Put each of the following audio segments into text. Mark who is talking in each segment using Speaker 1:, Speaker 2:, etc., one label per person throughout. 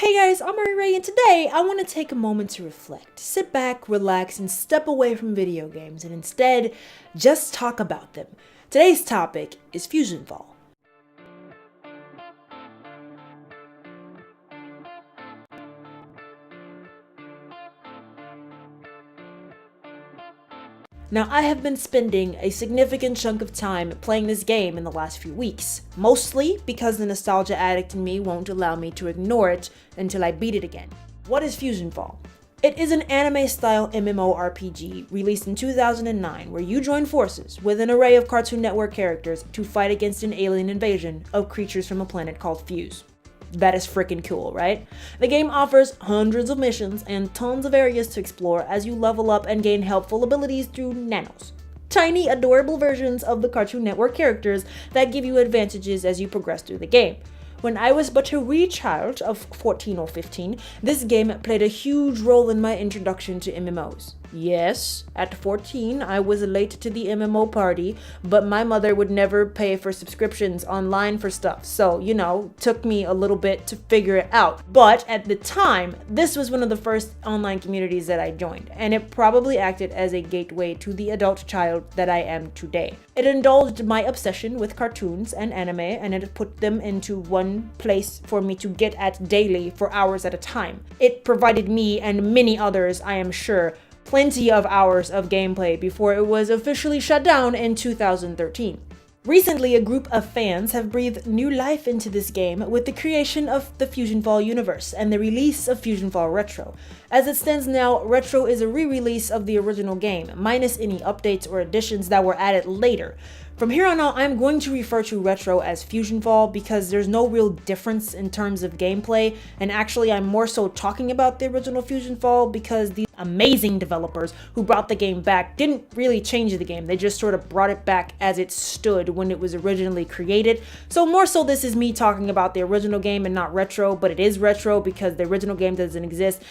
Speaker 1: Hey guys, I'm Ray, and today I want to take a moment to reflect, sit back, relax, and step away from video games, and instead just talk about them. Today's topic is Fusion Fall. Now, I have been spending a significant chunk of time playing this game in the last few weeks, mostly because the nostalgia addict in me won't allow me to ignore it until I beat it again. What is Fusion Fall? It is an anime-style MMORPG released in 2009 where you join forces with an array of Cartoon Network characters to fight against an alien invasion of creatures from a planet called Fuse. That is freaking cool, right? The game offers hundreds of missions and tons of areas to explore as you level up and gain helpful abilities through Nanos. Tiny, adorable versions of the Cartoon Network characters that give you advantages as you progress through the game. When I was but a wee child of 14 or 15, this game played a huge role in my introduction to MMOs. Yes, at 14, I was late to the MMO party, but my mother would never pay for subscriptions online for stuff, so, took me a little bit to figure it out. But at the time, this was one of the first online communities that I joined, and it probably acted as a gateway to the adult child that I am today. It indulged my obsession with cartoons and anime, and it put them into one place for me to get at daily for hours at a time. It provided me and many others, I am sure, plenty of hours of gameplay before it was officially shut down in 2013. Recently, a group of fans have breathed new life into this game with the creation of the Fusion Fall universe and the release of Fusion Fall Retro. As it stands now, Retro is a re-release of the original game, minus any updates or additions that were added later. From here on out, I'm going to refer to Retro as Fusion Fall because there's no real difference in terms of gameplay, and actually I'm more so talking about the original Fusion Fall because the amazing developers who brought the game back didn't really change the game, they just sort of brought it back as it stood when it was originally created. So more so this is me talking about the original game and not Retro, but it is Retro because the original game doesn't exist.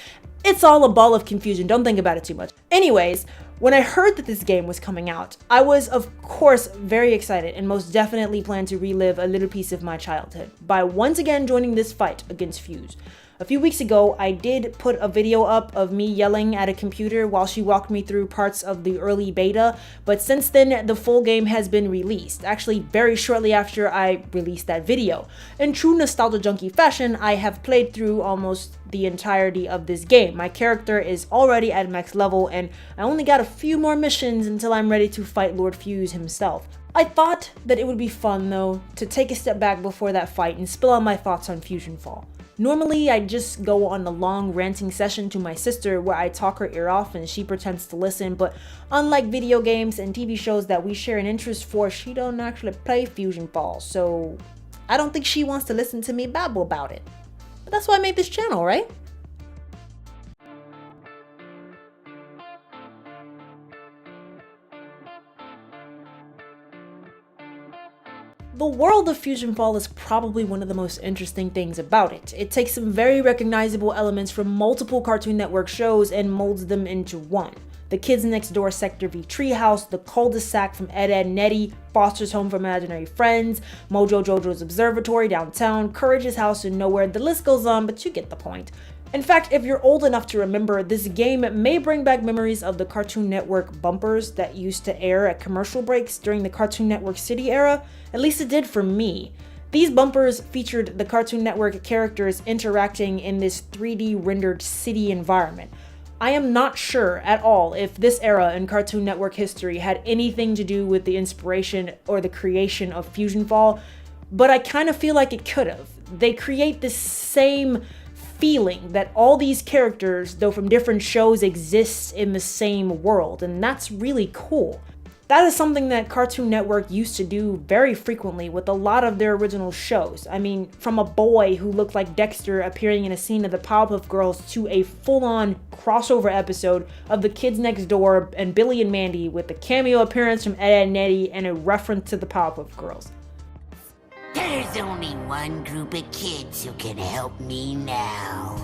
Speaker 1: It's all a ball of confusion, don't think about it too much. Anyways, when I heard that this game was coming out, I was of course very excited and most definitely planned to relive a little piece of my childhood by once again joining this fight against Fuse. A few weeks ago, I did put a video up of me yelling at a computer while she walked me through parts of the early beta, but since then, the full game has been released, actually very shortly after I released that video. In true nostalgia junkie fashion, I have played through almost the entirety of this game. My character is already at max level, and I only got a few more missions until I'm ready to fight Lord Fuse himself. I thought that it would be fun, though, to take a step back before that fight and spill out my thoughts on Fusion Fall. Normally, I just go on a long ranting session to my sister where I talk her ear off and she pretends to listen, but unlike video games and TV shows that we share an interest for, she don't actually play Fusion Fall, so I don't think she wants to listen to me babble about it. But that's why I made this channel, right? The world of Fusion Fall is probably one of the most interesting things about it. It takes some very recognizable elements from multiple Cartoon Network shows and molds them into one. The Kids Next Door Sector V Treehouse, the cul-de-sac from Ed, Edd n Eddy, Foster's Home for Imaginary Friends, Mojo Jojo's Observatory downtown, Courage's House in Nowhere, the list goes on, but you get the point. In fact, if you're old enough to remember, this game may bring back memories of the Cartoon Network bumpers that used to air at commercial breaks during the Cartoon Network City era. At least it did for me. These bumpers featured the Cartoon Network characters interacting in this 3D rendered city environment. I am not sure at all if this era in Cartoon Network history had anything to do with the inspiration or the creation of Fusion Fall, but I kind of feel like it could have. They create this same feeling that all these characters, though from different shows, exist in the same world, and that's really cool. That is something that Cartoon Network used to do very frequently with a lot of their original shows. I mean, from a boy who looked like Dexter appearing in a scene of the Powerpuff Girls to a full-on crossover episode of the Kids Next Door and Billy and Mandy with a cameo appearance from Ed, Edd n Eddy and a reference to the Powerpuff Girls.
Speaker 2: There's only one group of kids who can help me now.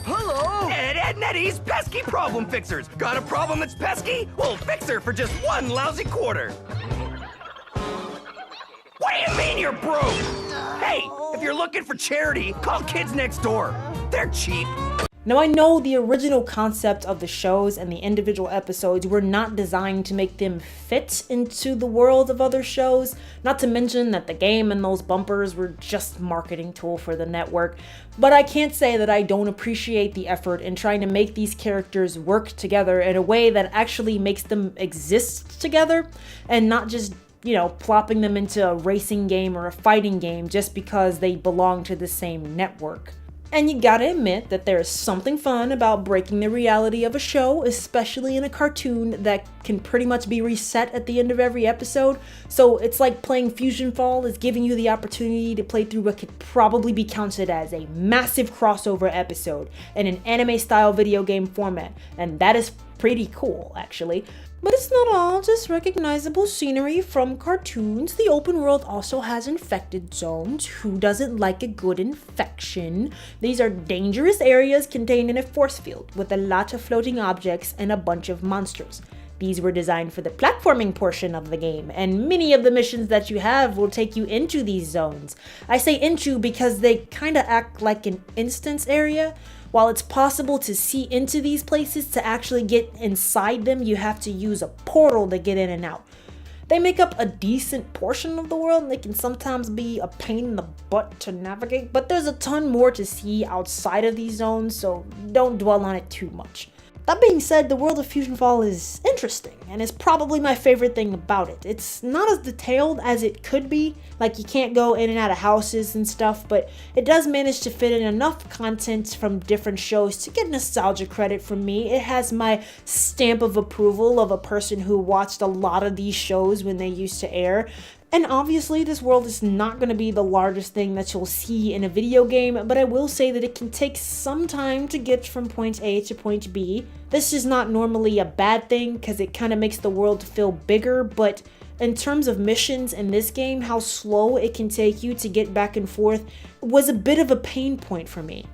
Speaker 3: Hello! Ed, Edd n Eddy's Pesky Problem Fixers. Got a problem that's pesky? We'll fix her for just one lousy quarter. What do you mean you're broke? Hey, If you're looking for charity, call Kids Next Door. They're cheap.
Speaker 1: Now, I know the original concept of the shows and the individual episodes were not designed to make them fit into the world of other shows, not to mention that the game and those bumpers were just marketing tool for the network, but I can't say that I don't appreciate the effort in trying to make these characters work together in a way that actually makes them exist together, and not just plopping them into a racing game or a fighting game just because they belong to the same network. And you gotta admit that there's something fun about breaking the reality of a show, especially in a cartoon that can pretty much be reset at the end of every episode. So it's like playing Fusion Fall is giving you the opportunity to play through what could probably be counted as a massive crossover episode in an anime-style video game format. And that is pretty cool, actually. But it's not all just recognizable scenery from cartoons. The open world also has infected zones. Who doesn't like a good infection? These are dangerous areas contained in a force field with a lot of floating objects and a bunch of monsters. These were designed for the platforming portion of the game, and many of the missions that you have will take you into these zones. I say into because they kinda act like an instance area. While it's possible to see into these places, to actually get inside them, you have to use a portal to get in and out. They make up a decent portion of the world, and they can sometimes be a pain in the butt to navigate, but there's a ton more to see outside of these zones, so don't dwell on it too much. That being said, the world of Fusion Fall is interesting, and it's probably my favorite thing about it. It's not as detailed as it could be, like you can't go in and out of houses and stuff, but it does manage to fit in enough content from different shows to get nostalgia credit from me. It has my stamp of approval of a person who watched a lot of these shows when they used to air. And obviously, this world is not going to be the largest thing that you'll see in a video game, but I will say that it can take some time to get from point A to point B. This is not normally a bad thing because it kind of makes the world feel bigger, but in terms of missions in this game, how slow it can take you to get back and forth was a bit of a pain point for me.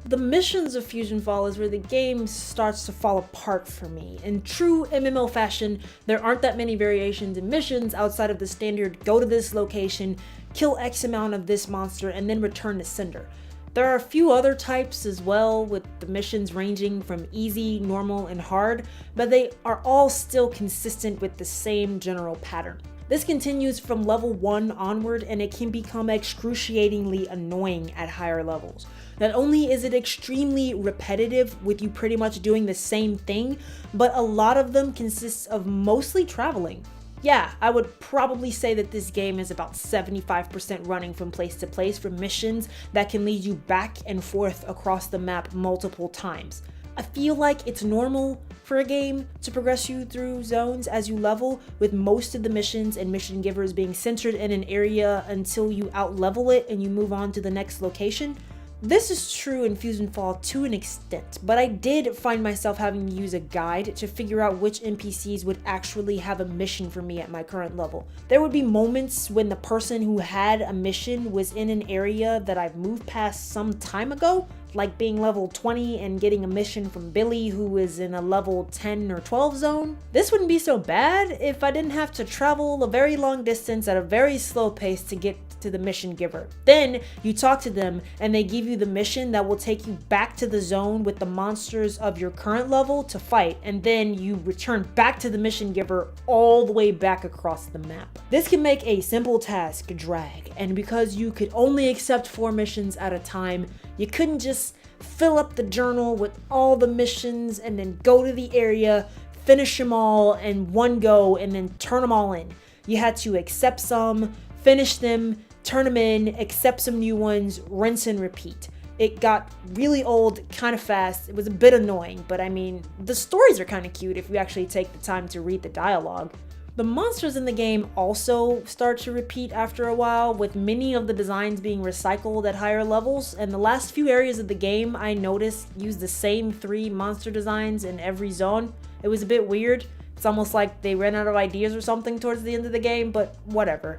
Speaker 1: The missions of Fusion Fall is where the game starts to fall apart for me. In true MMO fashion, there aren't that many variations in missions outside of the standard go to this location, kill X amount of this monster, and then return to Cinder. There are a few other types as well, with the missions ranging from easy, normal, and hard, but they are all still consistent with the same general pattern. This continues from level 1 onward, and it can become excruciatingly annoying at higher levels. Not only is it extremely repetitive with you pretty much doing the same thing, but a lot of them consists of mostly traveling. Yeah, I would probably say that this game is about 75% running from place to place for missions that can lead you back and forth across the map multiple times. I feel like it's normal for a game to progress you through zones as you level, with most of the missions and mission givers being centered in an area until you outlevel it and you move on to the next location. This is true in Fusion Fall to an extent, but I did find myself having to use a guide to figure out which NPCs would actually have a mission for me at my current level. There would be moments when the person who had a mission was in an area that I've moved past some time ago, like being level 20 and getting a mission from Billy who is in a level 10 or 12 zone. This wouldn't be so bad if I didn't have to travel a very long distance at a very slow pace to get to the mission giver. Then you talk to them and they give you the mission that will take you back to the zone with the monsters of your current level to fight, and then you return back to the mission giver all the way back across the map. This can make a simple task drag, and because you could only accept 4 missions at a time, you couldn't just fill up the journal with all the missions and then go to the area, finish them all in one go, and then turn them all in. You had to accept some, finish them, turn them in, accept some new ones, rinse and repeat. It got really old kind of fast. It was a bit annoying, but I mean, the stories are kind of cute if you actually take the time to read the dialogue. The monsters in the game also start to repeat after a while, with many of the designs being recycled at higher levels, and the last few areas of the game I noticed use the same 3 monster designs in every zone. It was a bit weird. It's almost like they ran out of ideas or something towards the end of the game, but whatever.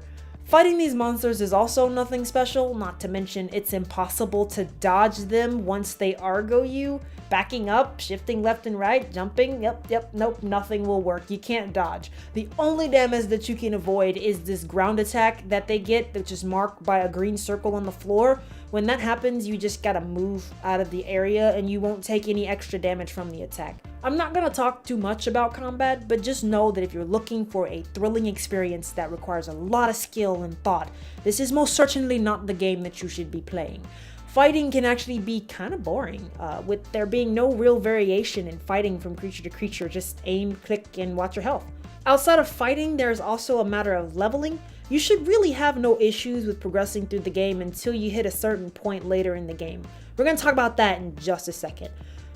Speaker 1: Fighting these monsters is also nothing special, not to mention it's impossible to dodge them once they argo you. Backing up, shifting left and right, jumping, nope, nothing will work. You can't dodge. The only damage that you can avoid is this ground attack that they get, which is marked by a green circle on the floor. When that happens, you just gotta move out of the area and you won't take any extra damage from the attack. I'm not gonna talk too much about combat, but just know that if you're looking for a thrilling experience that requires a lot of skill and thought, this is most certainly not the game that you should be playing. Fighting can actually be kind of boring, with there being no real variation in fighting from creature to creature, just aim, click, and watch your health. Outside of fighting, there's also a matter of leveling. You should really have no issues with progressing through the game until you hit a certain point later in the game. We're going to talk about that in just a second.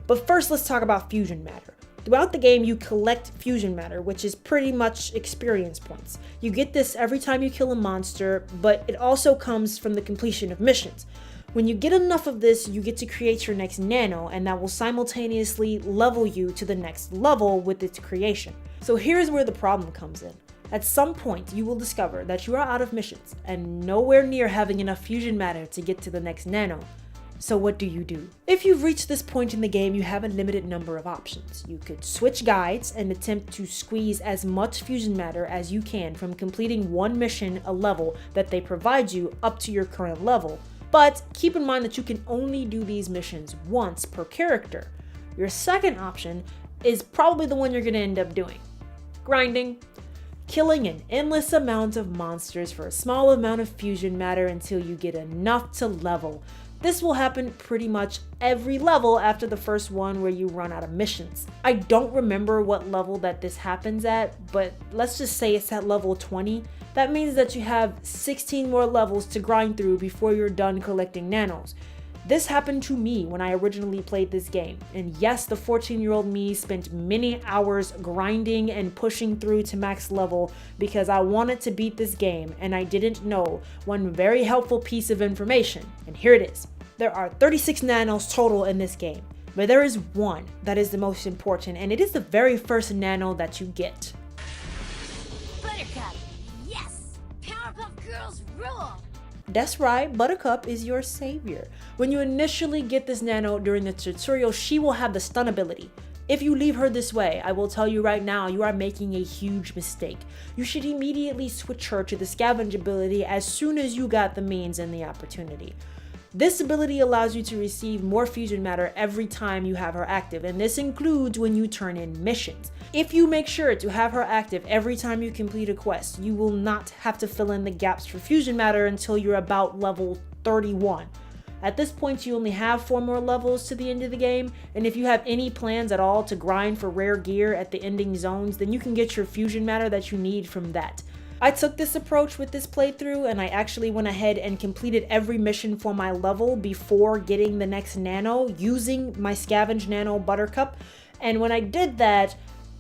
Speaker 1: But first, let's talk about fusion matter. Throughout the game, you collect fusion matter, which is pretty much experience points. You get this every time you kill a monster, but it also comes from the completion of missions. When you get enough of this, you get to create your next nano, and that will simultaneously level you to the next level with its creation. So here's where the problem comes in. At some point, you will discover that you are out of missions and nowhere near having enough fusion matter to get to the next nano. So what do? If you've reached this point in the game, you have a limited number of options. You could switch guides and attempt to squeeze as much fusion matter as you can from completing one mission a level that they provide you up to your current level. But keep in mind that you can only do these missions once per character. Your second option is probably the one you're going to end up doing. Grinding. Killing an endless amount of monsters for a small amount of fusion matter until you get enough to level. This will happen pretty much every level after the first one where you run out of missions. I don't remember what level that this happens at, but let's just say it's at level 20. That means that you have 16 more levels to grind through before you're done collecting nanos. This happened to me when I originally played this game, and yes, the 14-year-old me spent many hours grinding and pushing through to max level because I wanted to beat this game and I didn't know one very helpful piece of information, and here it is. There are 36 nanos total in this game, but there is one that is the most important, and it is the very first nano that you get.
Speaker 4: Buttercup, yes! Powerpuff Girls rule!
Speaker 1: That's right, Buttercup is your savior. When you initially get this nano during the tutorial, she will have the stun ability. If you leave her this way, I will tell you right now, you are making a huge mistake. You should immediately switch her to the scavenge ability as soon as you got the means and the opportunity. This ability allows you to receive more fusion matter every time you have her active, and this includes when you turn in missions. If you make sure to have her active every time you complete a quest, you will not have to fill in the gaps for fusion matter until you're about level 31. At this point, you only have 4 more levels to the end of the game, and if you have any plans at all to grind for rare gear at the ending zones, then you can get your fusion matter that you need from that. I took this approach with this playthrough, and I actually went ahead and completed every mission for my level before getting the next nano using my scavenge nano Buttercup. And when I did that,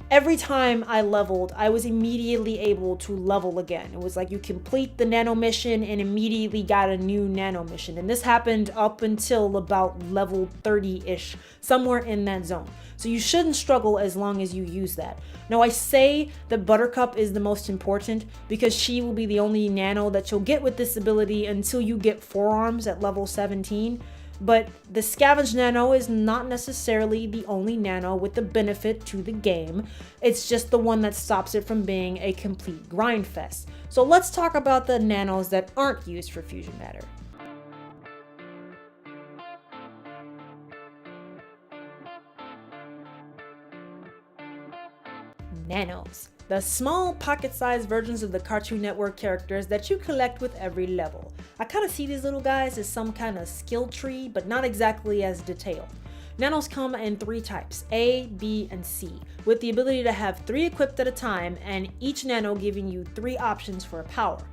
Speaker 1: every time I leveled, I was immediately able to level again. It was like you complete the nano mission and immediately got a new nano mission. And this happened up until about level 30-ish, somewhere in that zone. So you shouldn't struggle as long as you use that. Now I say that Buttercup is the most important because she will be the only nano that you'll get with this ability until you get forearms at level 17. But the scavenge nano is not necessarily the only nano with the benefit to the game. It's just the one that stops it from being a complete grind fest. So let's talk about the nanos that aren't used for fusion matter. Nanos, the small pocket-sized versions of the Cartoon Network characters that you collect with every level. I kind of see these little guys as some kind of skill tree, but not exactly as detailed. Nanos come in 3 types, A, B, and C, with the ability to have 3 equipped at a time, and each nano giving you 3 options for a power.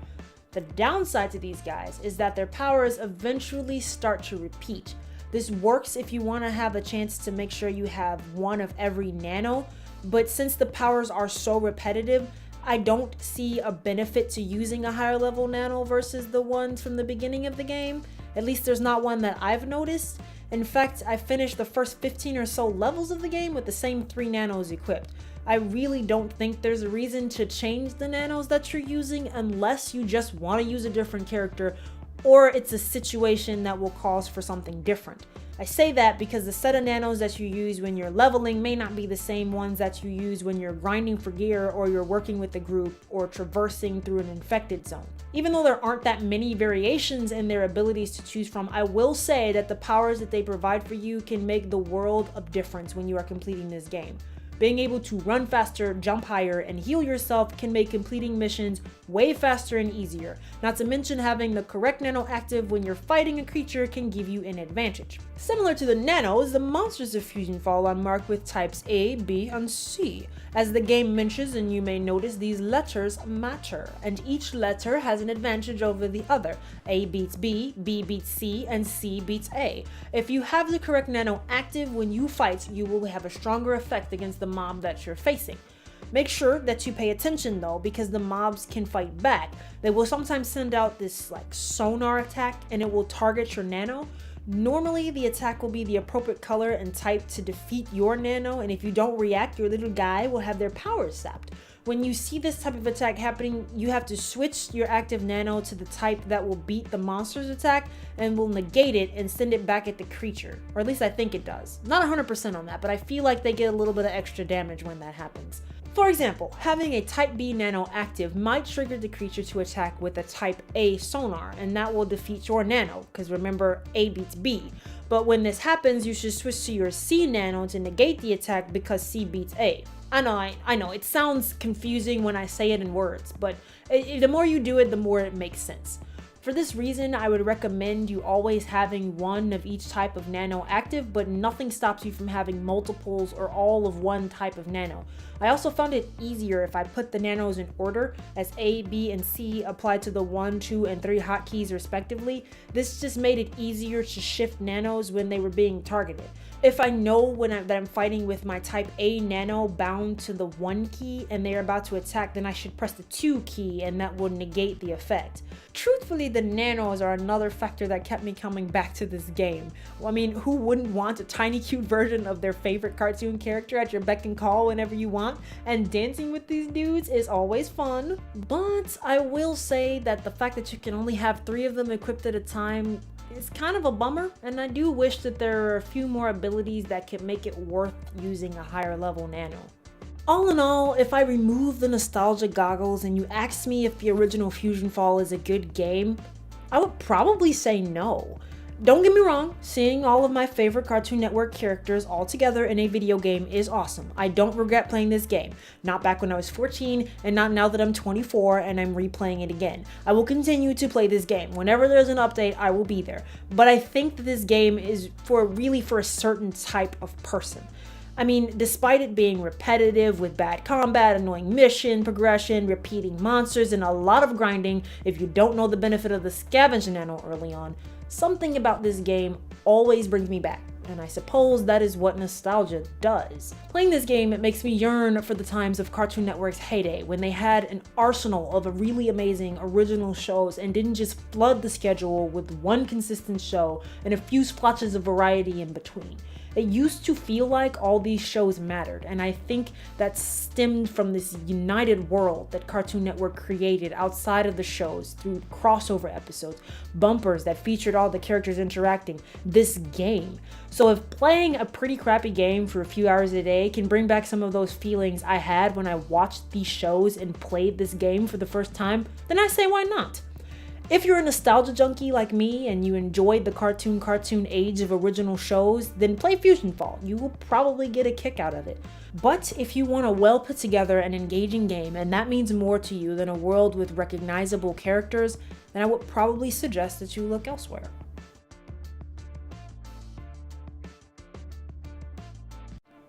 Speaker 1: The downside to these guys is that their powers eventually start to repeat. This works if you want to have a chance to make sure you have one of every nano, but since the powers are so repetitive, I don't see a benefit to using a higher level nano versus the ones from the beginning of the game. At least there's not one that I've noticed. In fact, I finished the first 15 or so levels of the game with the same 3 nanos equipped. I really don't think there's a reason to change the nanos that you're using unless you just want to use a different character or it's a situation that will cause for something different. I say that because the set of nanos that you use when you're leveling may not be the same ones that you use when you're grinding for gear or you're working with a group or traversing through an infected zone. Even though there aren't that many variations in their abilities to choose from, I will say that the powers that they provide for you can make the world of difference when you are completing this game. Being able to run faster, jump higher, and heal yourself can make completing missions way faster and easier. Not to mention having the correct nano active when you're fighting a creature can give you an advantage. Similar to the nanos, the monsters of Fusion Fall are marked with types A, B, and C. As the game mentions, and you may notice, these letters matter, and each letter has an advantage over the other. A beats B, B beats C, and C beats A. If you have the correct nano active when you fight, you will have a stronger effect against the mob that you're facing. Make sure that you pay attention though, because the mobs can fight back. They will sometimes send out this sonar attack and it will target your nano. Normally the attack will be the appropriate color and type to defeat your nano, and if you don't react, your little guy will have their powers sapped. When you see this type of attack happening, you have to switch your active nano to the type that will beat the monster's attack and will negate it and send it back at the creature. Or at least I think it does. Not 100% on that, but I feel like they get a little bit of extra damage when that happens. For example, having a type B nano active might trigger the creature to attack with a type A sonar, and that will defeat your nano, because remember, A beats B. But when this happens, you should switch to your C nano to negate the attack because C beats A. I know, it sounds confusing when I say it in words, but the more you do it, the more it makes sense. For this reason, I would recommend you always having one of each type of nano active, but nothing stops you from having multiples or all of one type of nano. I also found it easier if I put the nanos in order, as A, B, and C apply to the 1, 2, and 3 hotkeys respectively. This just made it easier to shift nanos when they were being targeted. If I know that I'm fighting with my type A nano bound to the 1 key and they're about to attack, then I should press the 2 key and that will negate the effect. Truthfully, the nanos are another factor that kept me coming back to this game. I mean, who wouldn't want a tiny cute version of their favorite cartoon character at your beck and call whenever you want? And dancing with these dudes is always fun. But I will say that the fact that you can only have 3 of them equipped at a time is kind of a bummer, and I do wish that there are a few more abilities that could make it worth using a higher level nano. All in all, if I remove the nostalgia goggles and you asked me if the original Fusion Fall is a good game, I would probably say no. Don't get me wrong, seeing all of my favorite Cartoon Network characters all together in a video game is awesome. I don't regret playing this game. Not back when I was 14, and not now that I'm 24 and I'm replaying it again. I will continue to play this game. Whenever there's an update, I will be there. But I think that this game is really for a certain type of person. I mean, despite it being repetitive with bad combat, annoying mission progression, repeating monsters, and a lot of grinding if you don't know the benefit of the scavenge nano early on, something about this game always brings me back, and I suppose that is what nostalgia does. Playing this game, it makes me yearn for the times of Cartoon Network's heyday, when they had an arsenal of really amazing original shows and didn't just flood the schedule with one consistent show and a few splotches of variety in between. It used to feel like all these shows mattered, and I think that stemmed from this united world that Cartoon Network created outside of the shows through crossover episodes, bumpers that featured all the characters interacting, this game. So if playing a pretty crappy game for a few hours a day can bring back some of those feelings I had when I watched these shows and played this game for the first time, then I say why not? If you're a nostalgia junkie like me and you enjoyed the cartoon age of original shows, then play Fusion Fall. You will probably get a kick out of it. But if you want a well put together and engaging game, and that means more to you than a world with recognizable characters, then I would probably suggest that you look elsewhere.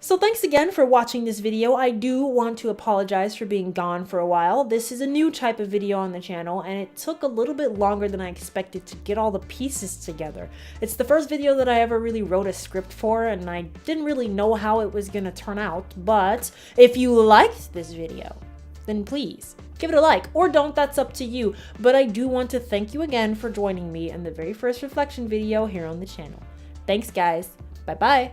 Speaker 1: So thanks again for watching this video. I do want to apologize for being gone for a while. This is a new type of video on the channel, and it took a little bit longer than I expected to get all the pieces together. It's the first video that I ever really wrote a script for, and I didn't really know how it was gonna turn out, but if you liked this video, then please give it a like, or don't, that's up to you. But I do want to thank you again for joining me in the very first reflection video here on the channel. Thanks guys, bye bye.